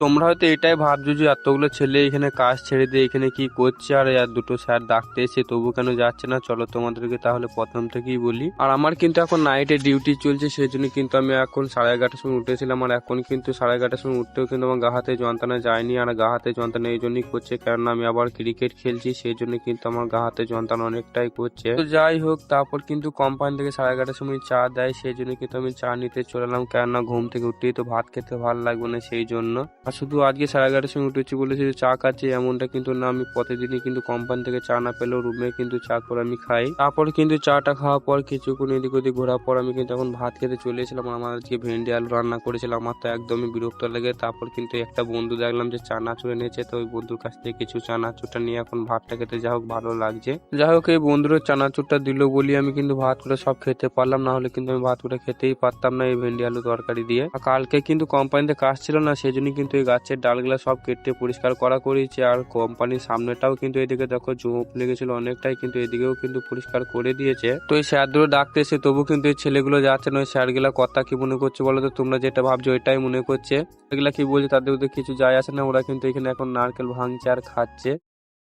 তোমরা হয়তো এটাই ভাবছো যে এতগুলো ছেলে এখানে কাজ ছেড়ে দিয়ে এখানে কি করছে আর দুটো স্যার ডাকতে এসে তবু কেন যাচ্ছে না। চলো তোমাদেরকে তাহলে প্রথম থেকেই বলি। আর আমার কিন্তু এখন নাইটে ডিউটি চলছে, সেই জন্য কিন্তু আমি এখন 11:30টার সময় উঠেছিলাম। আর এখন কিন্তু 11:30টার সময় উঠতেও কিন্তু আমার গা হাতে যন্ত্রণা যায়নি। আর গা হাতে যন্ত্রণা এই জন্যই করছে কারণ আমি আবার ক্রিকেট খেলছি, সেই জন্য কিন্তু আমার গা হাতে যন্ত্রণা অনেকটাই করছে। তো যাই হোক, তারপর কিন্তু কোম্পানি থেকে 11:30টার সময় চা দেয়, সেই জন্য কিন্তু আমি চা নিতে চলে এলাম। কেননা ঘুম থেকে উঠতেই তো ভাত খেতে ভালো লাগবে না, সেই জন্য। আর শুধু আজকে 11:30টার সময় উঠেছি বলেছি যে চা খাচ্ছি এমনটা কিন্তু না, আমি প্রতিদিনই কিন্তু কোম্পানি থেকে চা না পেলেও রুমে কিন্তু চা করে আমি খাই। তারপর কিন্তু চাটা খাওয়ার পর কিছুক্ষণ এদিক ওদিক ঘোরার পর আমি কিন্তু এখন ভাত খেতে চলে এসেছিলাম। আমার আজকে ভেন্ডি আলু রান্না করেছিলাম, আমার তো একদমই বিরক্ত লাগে। তারপর কিন্তু একটা বন্ধু দেখলাম যে চানাচুর এনেছে, তো ওই বন্ধুর কাছ থেকে কিছু চানাচুরটা নিয়ে এখন ভাতটা খেতে যা হোক ভালো লাগছে। যাই হোক, এই বন্ধুর চানাচুরটা দিল বলি আমি কিন্তু ভাত করে সব খেতে পারলাম, না হলে কিন্তু আমি ভাত করে খেতেই পারতাম না এই ভেন্ডি আলু তরকারি দিয়ে। আর কালকে কিন্তু কোম্পানিতে কাজ ছিল না, সেই জন্য কিন্তু এই গাছের ডালগুলা সব কেটে পরিষ্কার করা করেছে। আর কোম্পানির সামনেটাও কিন্তু এদিকে দেখো ঝোপ লেগেছিল অনেকটাই, কিন্তু এদিকেও কিন্তু পরিষ্কার করে দিয়েছে। তো এই স্যারগুলো ডাকতে এসে তবু কিন্তু এই ছেলেগুলো যাচ্ছে না। ওই স্যারগুলা কথা কি মনে করছে বলো তো, তোমরা যেটা ভাবছো ওইটাই মনে করছে। এগুলা কি বলছে তাদের ওদের কিছু যায় আসে না, ওরা কিন্তু এখানে এখন নারকেল ভাঙছে আর খাচ্ছে।